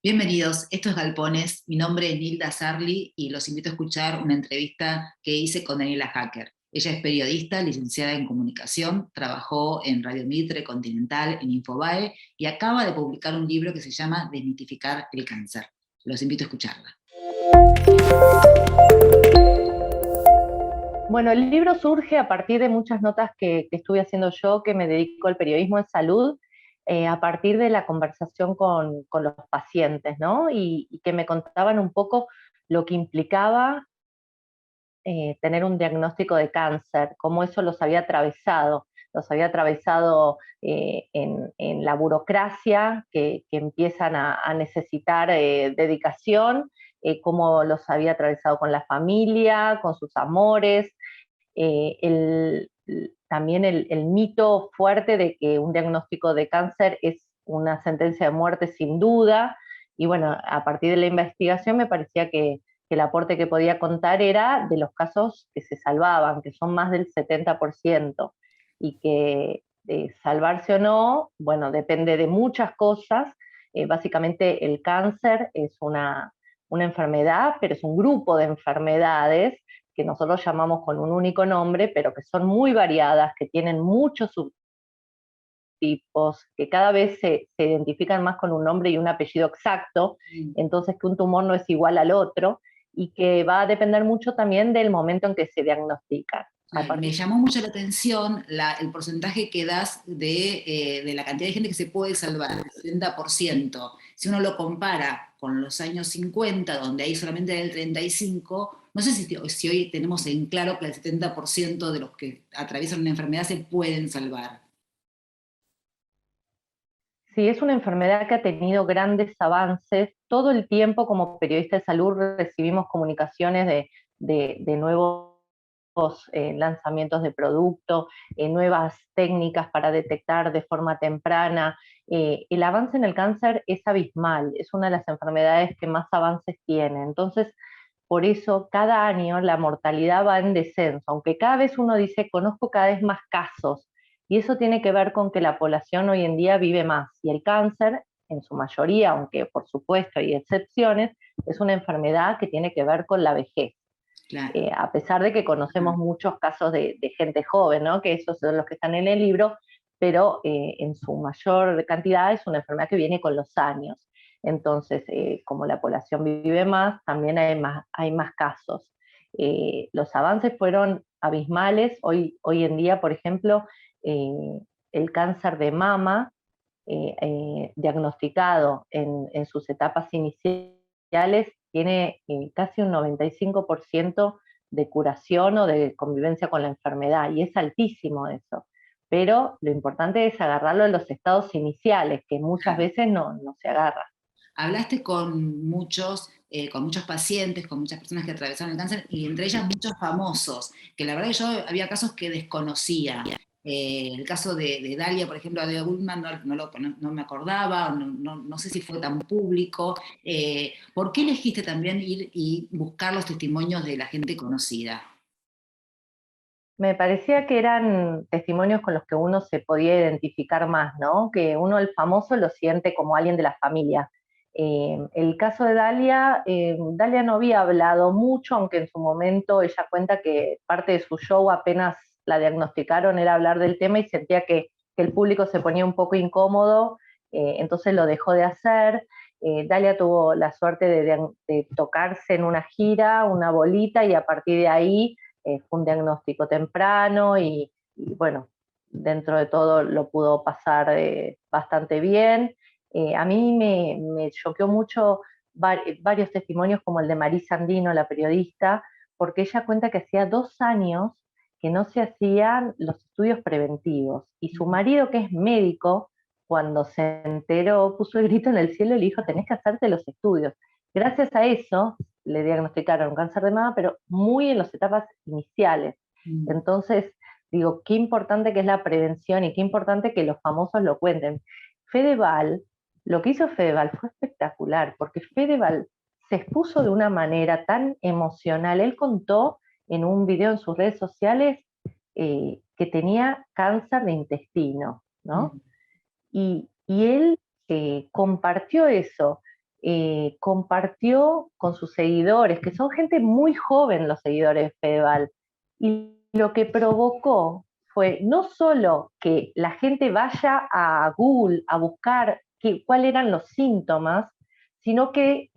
Bienvenidos, esto es Galpones, mi nombre es Nilda Sarli y los invito a escuchar una entrevista que hice con Daniela Hacker. Ella es periodista, licenciada en comunicación, trabajó en Radio Mitre, Continental, en Infobae y acaba de publicar un libro que se llama Desmitificar el cáncer. Los invito a escucharla. Bueno, el libro surge a partir de muchas notas que estuve haciendo yo, que me dedico al periodismo de salud, a partir de la conversación con los pacientes, ¿no? Y que me contaban un poco lo que implicaba tener un diagnóstico de cáncer, cómo eso los había atravesado en la burocracia, que empiezan a necesitar dedicación, cómo los había atravesado con la familia, con sus amores, también el mito fuerte de que un diagnóstico de cáncer es una sentencia de muerte sin duda, y bueno, a partir de la investigación me parecía que el aporte que podía contar era de los casos que se salvaban, que son más del 70%, y que salvarse o no, bueno, depende de muchas cosas. Básicamente el cáncer es una enfermedad, pero es un grupo de enfermedades que nosotros llamamos con un único nombre, pero que son muy variadas, que tienen muchos subtipos, que cada vez se identifican más con un nombre y un apellido exacto, entonces que un tumor no es igual al otro, y que va a depender mucho también del momento en que se diagnostica. Me llamó mucho la atención el porcentaje que das de la cantidad de gente que se puede salvar, el 70%. Si uno lo compara con los años 50, donde ahí solamente era el 35%, no sé si hoy tenemos en claro que el 70% de los que atraviesan una enfermedad se pueden salvar. Sí, es una enfermedad que ha tenido grandes avances. Todo el tiempo como periodista de salud recibimos comunicaciones de nuevos lanzamientos de producto, nuevas técnicas para detectar de forma temprana. El avance en el cáncer es abismal, es una de las enfermedades que más avances tiene. Entonces, por eso cada año la mortalidad va en descenso, aunque cada vez uno dice, conozco cada vez más casos, y eso tiene que ver con que la población hoy en día vive más, y el cáncer, en su mayoría, aunque por supuesto hay excepciones, es una enfermedad que tiene que ver con la vejez. Claro. A pesar de que conocemos muchos casos de gente joven, ¿no? Que esos son los que están en el libro, pero en su mayor cantidad es una enfermedad que viene con los años. Entonces, como la población vive más, también hay más casos. Los avances fueron abismales. Hoy en día, por ejemplo, el cáncer de mama, diagnosticado en sus etapas iniciales, tiene casi un 95% de curación o de convivencia con la enfermedad, y es altísimo eso. Pero lo importante es agarrarlo en los estados iniciales, que muchas veces no se agarra. Hablaste con muchos pacientes, con muchas personas que atravesaron el cáncer y entre ellas muchos famosos, que la verdad que yo había casos que desconocía. El caso de Dalia, por ejemplo, de Goodman, no me acordaba, no sé si fue tan público. ¿Por qué elegiste también ir y buscar los testimonios de la gente conocida? Me parecía que eran testimonios con los que uno se podía identificar más, ¿no? Que uno, el famoso, lo siente como alguien de la familia. El caso de Dalia, Dalia no había hablado mucho, aunque en su momento ella cuenta que parte de su show, apenas la diagnosticaron, era hablar del tema, y sentía que el público se ponía un poco incómodo, entonces lo dejó de hacer. Dalia tuvo la suerte de tocarse en una gira, una bolita, y a partir de ahí fue un diagnóstico temprano, y bueno, dentro de todo lo pudo pasar bastante bien. A mí me choqueó mucho varios testimonios, como el de Marisa Andino, la periodista, porque ella cuenta que hacía 2 años que no se hacían los estudios preventivos, y su marido, que es médico, cuando se enteró, puso el grito en el cielo y le dijo, tenés que hacerte los estudios. Gracias a eso le diagnosticaron cáncer de mama, pero muy en las etapas iniciales. Mm. Entonces, digo, qué importante que es la prevención, y qué importante que los famosos lo cuenten. Fedeval, lo que hizo Fedeval fue espectacular, porque Fedeval se expuso de una manera tan emocional. Él contó en un video en sus redes sociales que tenía cáncer de intestino, ¿no? Mm. Y él compartió eso. compartió con sus seguidores, que son gente muy joven los seguidores de Fedeval, y lo que provocó fue no solo que la gente vaya a Google a buscar cuáles eran los síntomas, sino que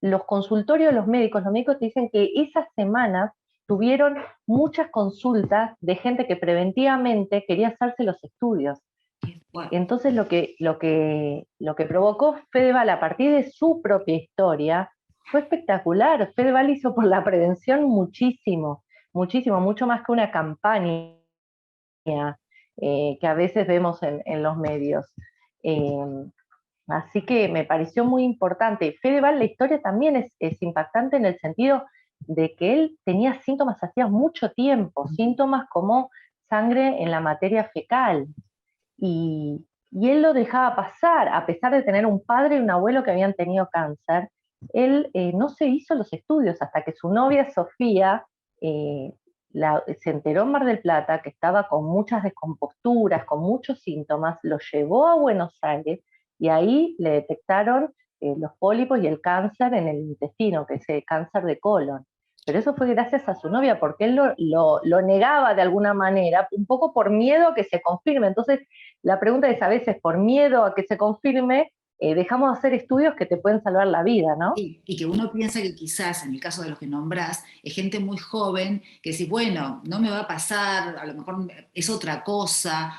los consultorios de los médicos te dicen que esas semanas tuvieron muchas consultas de gente que preventivamente quería hacerse los estudios. Bueno, Entonces lo que provocó Fedeval a partir de su propia historia fue espectacular. Fedeval hizo por la prevención muchísimo, muchísimo, mucho más que una campaña que a veces vemos en los medios. Eh, Así que me pareció muy importante. Fedeval, la historia también es impactante en el sentido de que él tenía síntomas hacía mucho tiempo, síntomas como sangre en la materia fecal, y él lo dejaba pasar, a pesar de tener un padre y un abuelo que habían tenido cáncer. Él no se hizo los estudios hasta que su novia Sofía se enteró en Mar del Plata que estaba con muchas descomposturas, con muchos síntomas, lo llevó a Buenos Aires y ahí le detectaron los pólipos y el cáncer en el intestino, que es el cáncer de colon. Pero eso fue gracias a su novia, porque él lo negaba de alguna manera, un poco por miedo a que se confirme. Entonces, la pregunta es, a veces, por miedo a que se confirme, dejamos de hacer estudios que te pueden salvar la vida, ¿no? y que uno piensa que quizás, en el caso de los que nombrás, es gente muy joven que dice, bueno, no me va a pasar, a lo mejor es otra cosa.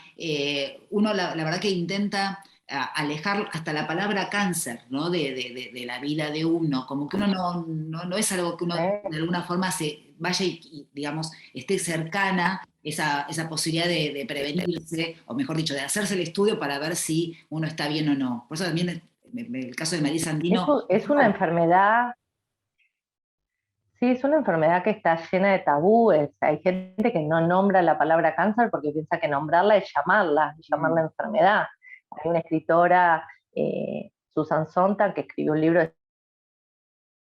Uno la verdad que intenta alejar hasta la palabra cáncer, ¿no? De la vida de uno, como que uno no es algo que uno de alguna forma se vaya digamos, esté cercana esa posibilidad de prevenirse, o mejor dicho, de hacerse el estudio para ver si uno está bien o no. Por eso también el caso de Marisa Andino. Es una enfermedad, sí, es una enfermedad que está llena de tabúes. Hay gente que no nombra la palabra cáncer porque piensa que nombrarla es llamarla enfermedad. Hay una escritora, Susan Sontag, que escribió un libro que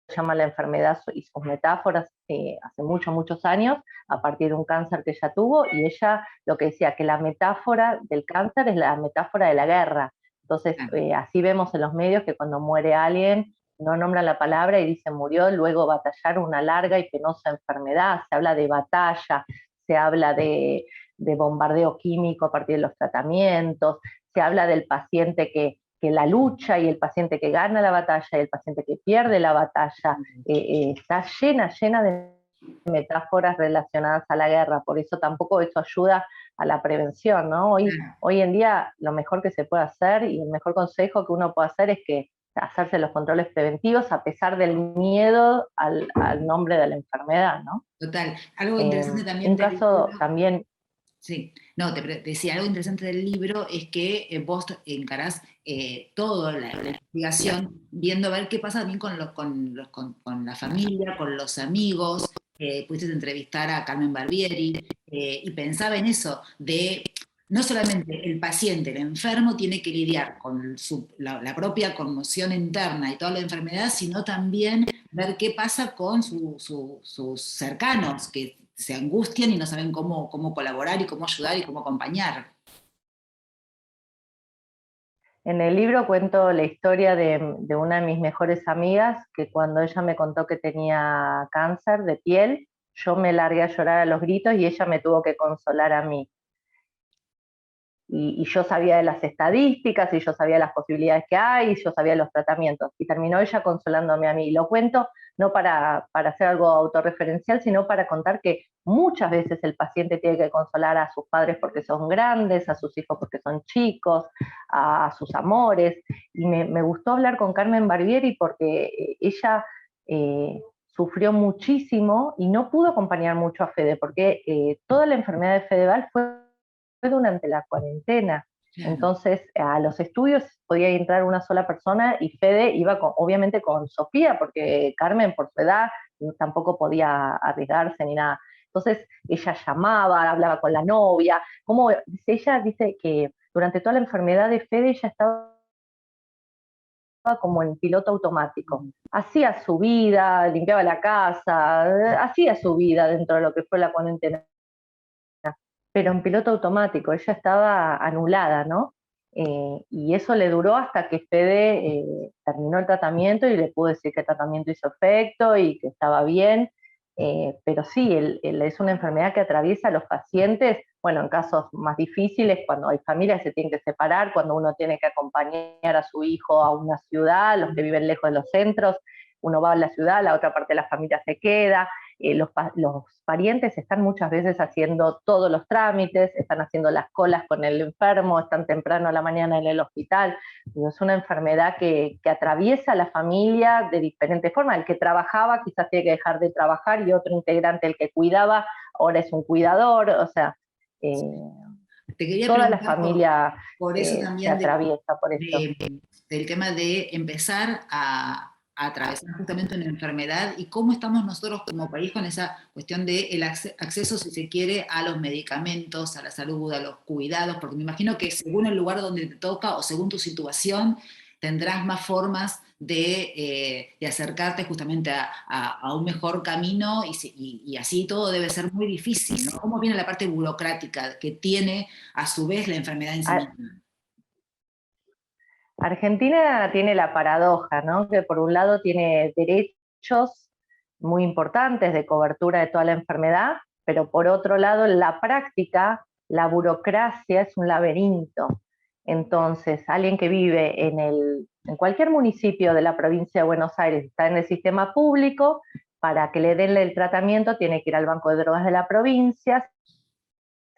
se llama La enfermedad y sus metáforas hace muchos, muchos años, a partir de un cáncer que ella tuvo, y ella lo que decía, que la metáfora del cáncer es la metáfora de la guerra. Entonces, así vemos en los medios que cuando muere alguien, no nombran la palabra y dicen murió, luego batallar una larga y penosa enfermedad, se habla de batalla, se habla de bombardeo químico a partir de los tratamientos, se habla del paciente que la lucha y el paciente que gana la batalla y el paciente que pierde la batalla, está llena de metáforas relacionadas a la guerra, por eso tampoco eso ayuda a la prevención, ¿no? Hoy en día lo mejor que se puede hacer y el mejor consejo que uno puede hacer es que hacerse los controles preventivos a pesar del miedo al nombre de la enfermedad, ¿no? Total. Algo interesante también Un del caso libro, también. sí, no, decía, algo interesante del libro es que vos encarás toda la investigación viendo a ver qué pasa también con la familia, con los amigos. Pudiste entrevistar a Carmen Barbieri y pensaba en eso, de no solamente el paciente, el enfermo tiene que lidiar con la propia conmoción interna y toda la enfermedad, sino también ver qué pasa con sus cercanos, que se angustian y no saben cómo colaborar y cómo ayudar y cómo acompañar. En el libro cuento la historia de una de mis mejores amigas, que cuando ella me contó que tenía cáncer de piel, yo me largué a llorar a los gritos y ella me tuvo que consolar a mí. Y yo sabía de las estadísticas, y yo sabía las posibilidades que hay, y yo sabía los tratamientos. Y terminó ella consolándome a mí. Y lo cuento no para hacer algo autorreferencial, sino para contar que muchas veces el paciente tiene que consolar a sus padres porque son grandes, a sus hijos porque son chicos, a sus amores. Y me gustó hablar con Carmen Barbieri porque ella sufrió muchísimo y no pudo acompañar mucho a Fede, porque toda la enfermedad de Fedeval fue durante la cuarentena. Claro. Entonces, a los estudios podía entrar una sola persona y Fede iba obviamente con Sofía, porque Carmen, por su edad, tampoco podía arriesgarse ni nada. Entonces, ella llamaba, hablaba con la novia. Como ella dice que durante toda la enfermedad de Fede ella estaba como en piloto automático. Hacía su vida, limpiaba la casa, hacía su vida dentro de lo que fue la cuarentena, pero en piloto automático, ella estaba anulada, ¿no? Y eso le duró hasta que Fede terminó el tratamiento y le pudo decir que el tratamiento hizo efecto y que estaba bien. Pero sí, es una enfermedad que atraviesa a los pacientes, bueno, en casos más difíciles, cuando hay familias que se tienen que separar, cuando uno tiene que acompañar a su hijo a una ciudad, los que viven lejos de los centros, uno va a la ciudad, la otra parte de la familia se queda, los parientes están muchas veces haciendo todos los trámites, están haciendo las colas con el enfermo, están temprano a la mañana en el hospital. Es una enfermedad que atraviesa a la familia de diferentes formas. El que trabajaba quizás tiene que dejar de trabajar y otro integrante, el que cuidaba, ahora es un cuidador. O sea, Te quería toda la preguntar familia por eso se también atraviesa por esto. del tema de empezar a atravesar justamente una enfermedad y cómo estamos nosotros como país con esa cuestión de el acceso, si se quiere, a los medicamentos, a la salud, a los cuidados, porque me imagino que según el lugar donde te toca o según tu situación, tendrás más formas de acercarte justamente a un mejor camino y así todo debe ser muy difícil, ¿no? ¿Cómo viene la parte burocrática que tiene a su vez la enfermedad en sí misma? Argentina tiene la paradoja, ¿no? Que por un lado tiene derechos muy importantes de cobertura de toda la enfermedad, pero por otro lado, en la práctica, la burocracia es un laberinto. Entonces, alguien que vive en cualquier municipio de la provincia de Buenos Aires, está en el sistema público, para que le den el tratamiento tiene que ir al banco de drogas de la provincia.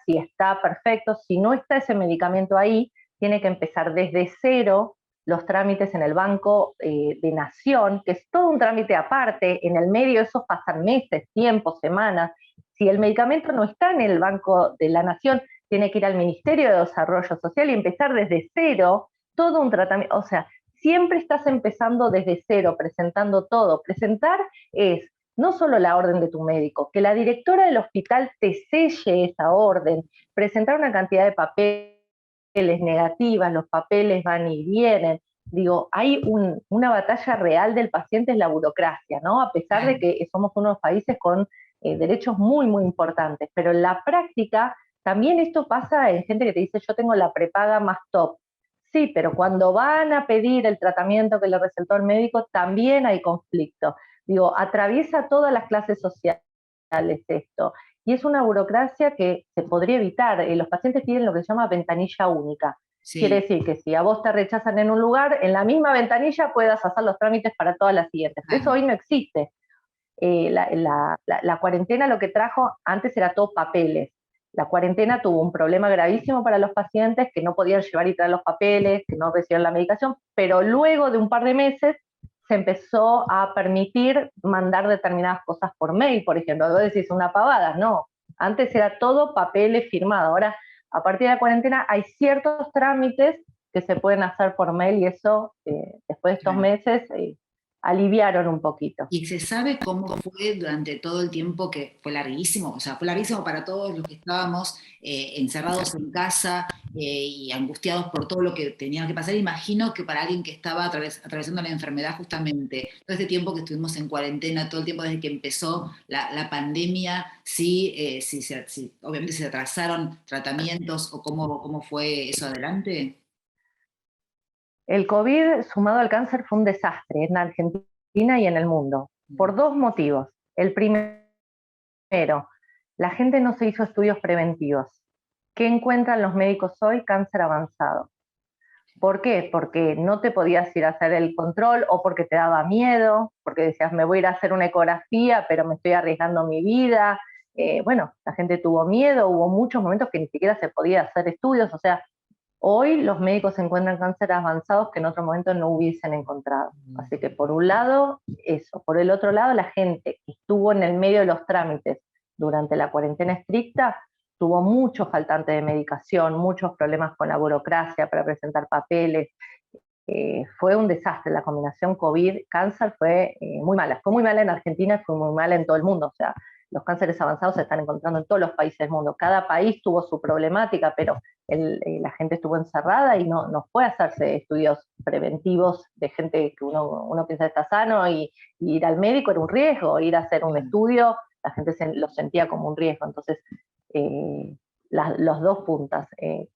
Si está perfecto, si no está ese medicamento ahí, tiene que empezar desde cero los trámites en el Banco de Nación, que es todo un trámite aparte. En el medio esos pasan meses, tiempos, semanas. Si el medicamento no está en el Banco de la Nación, tiene que ir al Ministerio de Desarrollo Social y empezar desde cero todo un tratamiento. O sea, siempre estás empezando desde cero, presentando todo. Presentar es no solo la orden de tu médico, que la directora del hospital te selle esa orden, presentar una cantidad de papeles negativas, los papeles van y vienen. Digo, hay una batalla real del paciente, es la burocracia, ¿no? A pesar de que somos unos países con derechos muy, muy importantes, pero en la práctica también esto pasa en gente que te dice, yo tengo la prepaga más top. Sí, pero cuando van a pedir el tratamiento que le recetó el médico, también hay conflicto. Digo, atraviesa todas las clases sociales esto. Y es una burocracia que se podría evitar. Los pacientes piden lo que se llama ventanilla única. Quiere Sí. decir que si a vos te rechazan en un lugar, en la misma ventanilla puedas hacer los trámites para todas las siguientes. Eso hoy no existe. La cuarentena lo que trajo antes era todo papeles. La cuarentena tuvo un problema gravísimo para los pacientes que no podían llevar y traer los papeles, que no recibían la medicación, pero luego de un par de meses se empezó a permitir mandar determinadas cosas por mail, por ejemplo. Vos decís una pavada, no. Antes era todo papeles firmados. Ahora, a partir de la cuarentena, hay ciertos trámites que se pueden hacer por mail y eso, después de estos meses, aliviaron un poquito. ¿Y se sabe cómo fue durante todo el tiempo que fue larguísimo? O sea, fue larguísimo para todos los que estábamos encerrados en casa y angustiados por todo lo que tenía que pasar. Imagino que para alguien que estaba atravesando la enfermedad justamente, todo este tiempo que estuvimos en cuarentena, todo el tiempo desde que empezó la pandemia, sí, obviamente se atrasaron tratamientos o cómo fue eso adelante. El COVID sumado al cáncer fue un desastre en Argentina y en el mundo, por dos motivos. El primero, la gente no se hizo estudios preventivos. ¿Qué encuentran los médicos hoy? Cáncer avanzado. ¿Por qué? Porque no te podías ir a hacer el control o porque te daba miedo, porque decías, me voy a ir a hacer una ecografía, pero me estoy arriesgando mi vida. Bueno, la gente tuvo miedo, hubo muchos momentos que ni siquiera se podía hacer estudios, o sea, hoy los médicos encuentran cánceres avanzados que en otro momento no hubiesen encontrado. Así que por un lado, eso. Por el otro lado, la gente que estuvo en el medio de los trámites durante la cuarentena estricta tuvo muchos faltantes de medicación, muchos problemas con la burocracia para presentar papeles. Fue un desastre. La combinación COVID-cáncer fue muy mala. Fue muy mala en Argentina y fue muy mala en todo el mundo. O sea, los cánceres avanzados se están encontrando en todos los países del mundo. Cada país tuvo su problemática, pero la gente estuvo encerrada y no fue a hacerse estudios preventivos de gente que uno piensa que está sano y ir al médico era un riesgo, ir a hacer un estudio, la gente lo sentía como un riesgo. Entonces, los dos puntas,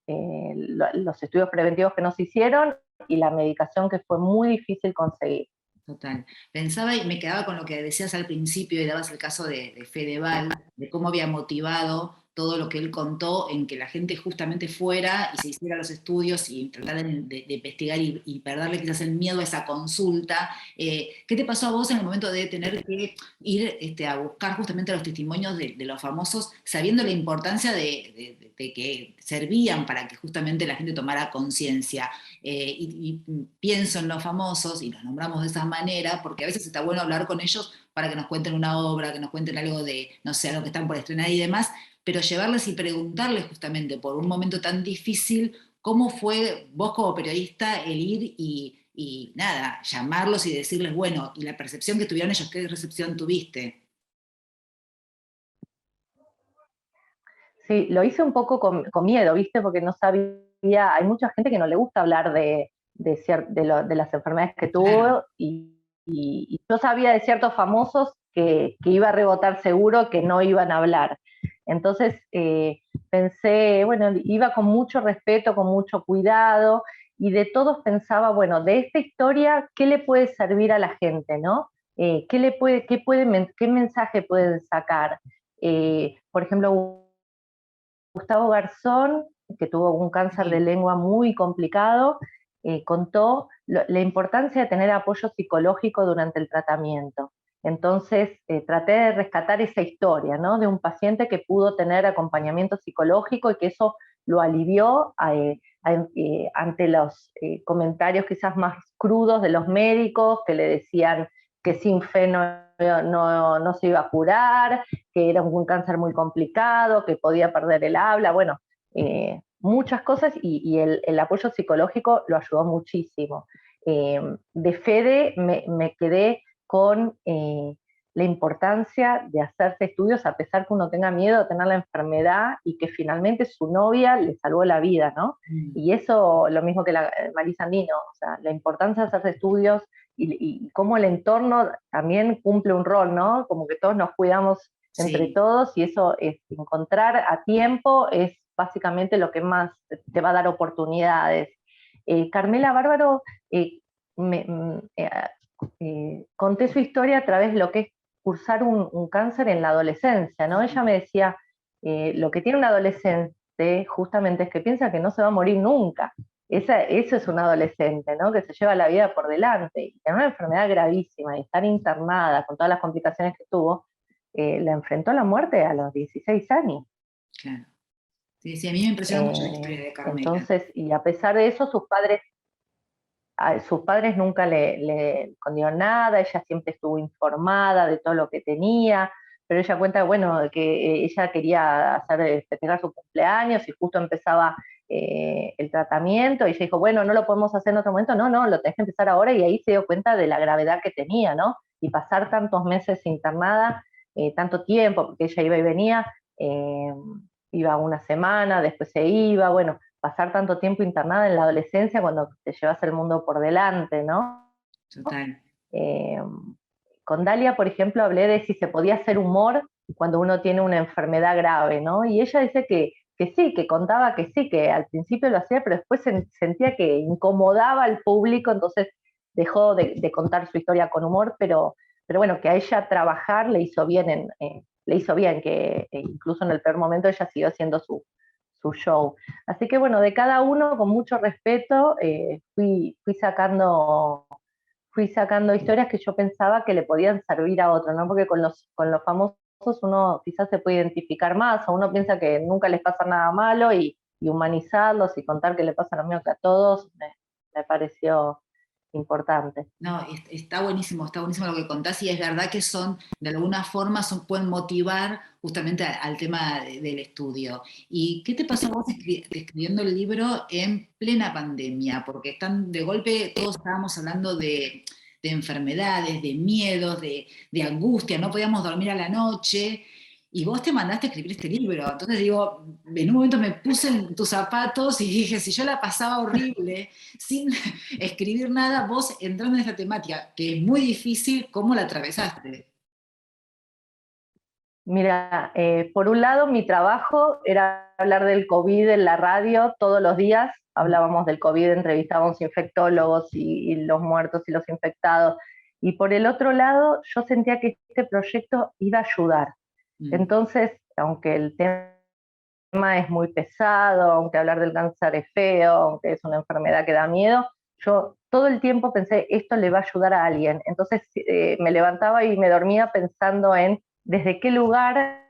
los estudios preventivos que nos hicieron y la medicación que fue muy difícil conseguir. Total. Pensaba y me quedaba con lo que decías al principio y dabas el caso de Fedeval, de cómo había motivado todo lo que él contó en que la gente justamente fuera y se hiciera los estudios y tratar de investigar y perderle quizás el miedo a esa consulta. ¿Qué te pasó a vos en el momento de tener que ir a buscar justamente los testimonios de los famosos, sabiendo la importancia de que servían para que justamente la gente tomara conciencia? Y pienso en los famosos y los nombramos de esa manera porque a veces está bueno hablar con ellos para que nos cuenten una obra, que nos cuenten algo de, no sé, algo que están por estrenar y demás, pero llevarles y preguntarles justamente por un momento tan difícil, ¿cómo fue vos como periodista el ir y nada, llamarlos y decirles, bueno, y la percepción que tuvieron ellos, qué recepción tuviste? Sí, lo hice un poco con miedo, ¿viste? Porque no sabía, hay mucha gente que no le gusta hablar de las enfermedades que Claro, tuvo y yo sabía de ciertos famosos que iba a rebotar seguro, que no iban a hablar. Entonces pensé, bueno, iba con mucho respeto, con mucho cuidado y de todos pensaba, bueno, de esta historia, ¿qué le puede servir a la gente, no? ¿Qué mensaje pueden sacar? Por ejemplo, Gustavo Garzón, que tuvo un cáncer de sí, lengua muy complicado, contó la importancia de tener apoyo psicológico durante el tratamiento. Entonces, traté de rescatar esa historia, ¿no? De un paciente que pudo tener acompañamiento psicológico y que eso lo alivió ante los comentarios quizás más crudos de los médicos que le decían que sin fe no se iba a curar, que era un cáncer muy complicado, que podía perder el habla, bueno, muchas cosas y el apoyo psicológico lo ayudó muchísimo. De Fede me quedé con la importancia de hacerse estudios a pesar que uno tenga miedo de tener la enfermedad y que finalmente su novia le salvó la vida, ¿no? mm, Y eso, lo mismo que Marisa Andino, o sea, la importancia de hacerse estudios y cómo el entorno también cumple un rol, ¿no? Como que todos nos cuidamos entre sí, todos y eso es encontrar a tiempo es básicamente lo que más te va a dar oportunidades. Carmela Bárbaro, eh, me, conté su historia a través de lo que es cursar un cáncer en la adolescencia, ¿no? Ella me decía, lo que tiene un adolescente justamente es que piensa que no se va a morir nunca. Eso es un adolescente, ¿no? Que se lleva la vida por delante y tiene una enfermedad gravísima y estar internada con todas las complicaciones que tuvo, la enfrentó a la muerte a los 16 años. claro. Sí, sí, a mí me impresiona mucho la historia de Carmela. Entonces, y a pesar de eso, sus padres nunca le escondieron nada, ella siempre estuvo informada de todo lo que tenía, pero ella cuenta, bueno, que ella quería festejar su cumpleaños y justo empezaba el tratamiento y ella dijo, bueno, no lo podemos hacer en otro momento, no, lo tenés que empezar ahora y ahí se dio cuenta de la gravedad que tenía, ¿no? Y pasar tantos meses internada, tanto tiempo, porque ella iba y venía, eh, iba una semana, después se iba, bueno, pasar tanto tiempo internada en la adolescencia cuando te llevas el mundo por delante, ¿no? Total. Eh, con Dalia, por ejemplo, hablé de si se podía hacer humor cuando uno tiene una enfermedad grave, ¿no? Y ella dice que sí, que contaba que sí, que al principio lo hacía, pero después sentía que incomodaba al público, entonces dejó de contar su historia con humor, pero bueno, que a ella trabajar le hizo bien, le hizo bien, que incluso en el peor momento ella siguió haciendo su show. Así que bueno, de cada uno, con mucho respeto, fui sacando historias que yo pensaba que le podían servir a otro, ¿no? Porque con los famosos uno quizás se puede identificar más, o uno piensa que nunca les pasa nada malo y humanizarlos y contar que le pasa lo mismo que a todos, me pareció importante. No, está buenísimo lo que contás y es verdad que son, de alguna forma, pueden motivar justamente al tema del estudio. ¿Y qué te pasó a vos escribiendo el libro en plena pandemia? Porque están de golpe, todos estábamos hablando de enfermedades, de miedos, de angustia, no podíamos dormir a la noche. Y vos te mandaste a escribir este libro. Entonces digo, en un momento me puse en tus zapatos y dije, si yo la pasaba horrible, sin escribir nada, vos entrando en esta temática, que es muy difícil, ¿cómo la atravesaste? Mira, por un lado mi trabajo era hablar del COVID en la radio todos los días, hablábamos del COVID, entrevistábamos infectólogos y los muertos y los infectados, y por el otro lado yo sentía que este proyecto iba a ayudar. Mm. Entonces, aunque el tema es muy pesado, aunque hablar del cáncer es feo, aunque es una enfermedad que da miedo, yo todo el tiempo pensé, esto le va a ayudar a alguien. Entonces me levantaba y me dormía pensando en desde qué lugar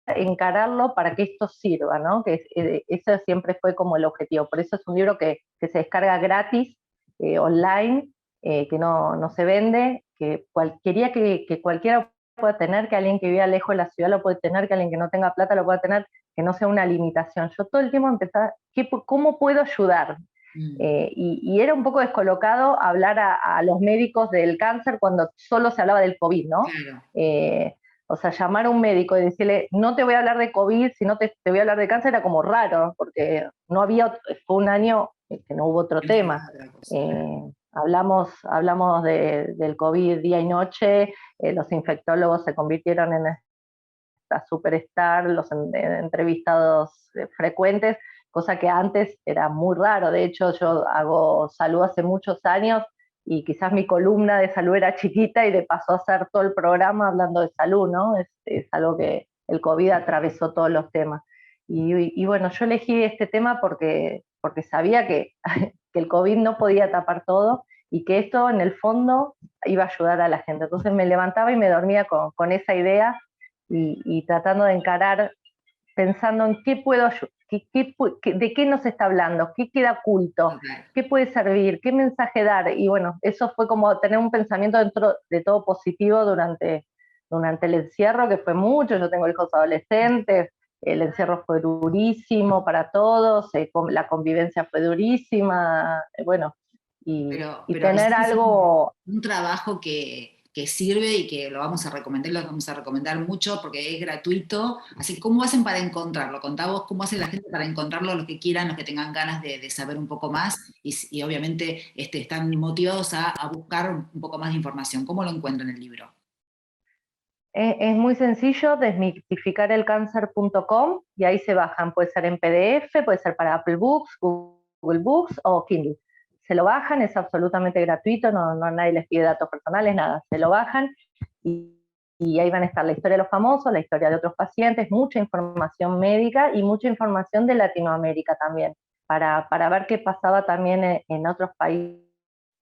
encararlo para que esto sirva, ¿no? Que eso siempre fue como el objetivo. Por eso es un libro que se descarga gratis, online, que no se vende, que quería que cualquiera pueda tener, que alguien que viva lejos de la ciudad lo puede tener, que alguien que no tenga plata lo pueda tener, que no sea una limitación. Yo todo el tiempo empezaba, ¿cómo puedo ayudar? Mm. Y era un poco descolocado hablar a los médicos del cáncer cuando solo se hablaba del COVID, ¿no? Claro. O sea, llamar a un médico y decirle, no te voy a hablar de COVID, sino te voy a hablar de cáncer, era como raro, porque no había, fue un año que no hubo otro No se tema. hablaba de otra cosa. Hablamos del COVID día y noche, los infectólogos se convirtieron en esta superstar, los entrevistados frecuentes, cosa que antes era muy raro. De hecho, yo hago salud hace muchos años y quizás mi columna de salud era chiquita y de pasó a hacer todo el programa hablando de salud, ¿no? Es algo que el COVID atravesó todos los temas. Y bueno, yo elegí este tema porque sabía que, que el COVID no podía tapar todo y que esto en el fondo iba a ayudar a la gente. Entonces me levantaba y me dormía con esa idea y tratando de encarar, pensando en qué puedo, de qué nos está hablando, qué queda oculto, Total. qué puede servir, qué mensaje dar. Y bueno, eso fue como tener un pensamiento dentro de todo positivo durante el encierro, que fue mucho. Yo tengo hijos adolescentes, el encierro fue durísimo para todos, la convivencia fue durísima, bueno, y Pero tener hiciste algo. un trabajo que sirve y que lo vamos a recomendar mucho porque es gratuito. Así que, ¿cómo hacen para encontrarlo? Contá vos cómo hace la gente para encontrarlo, los que quieran, los que tengan ganas de saber un poco más y obviamente están motivados a buscar un poco más de información. ¿Cómo lo encuentran en el libro? Es muy sencillo, desmitificarelcáncer.com y ahí se bajan, puede ser en PDF, puede ser para Apple Books, Google Books o Kindle. Se lo bajan, es absolutamente gratuito, no nadie les pide datos personales, nada, se lo bajan y, y ahí van a estar la historia de los famosos, la historia de otros pacientes, mucha información médica y mucha información de Latinoamérica también, para ver qué pasaba también en otros países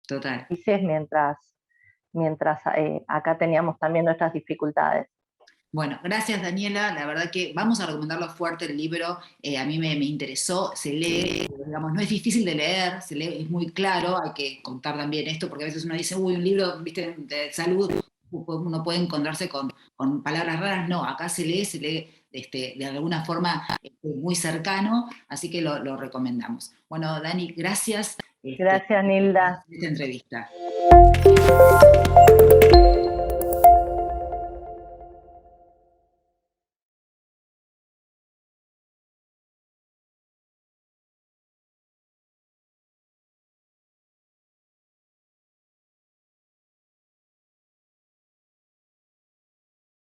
Total. mientras acá teníamos también nuestras dificultades. Bueno, gracias Daniela. La verdad que vamos a recomendarlo fuerte el libro. A mí me interesó, se lee, digamos, no es difícil de leer, se lee, es muy claro. Hay que contar también esto porque a veces uno dice, uy, un libro, viste, de salud, uno puede encontrarse con palabras raras. No, acá se lee de alguna forma muy cercano, así que lo recomendamos. Bueno, Dani, gracias Gracias, por Nilda. esta entrevista.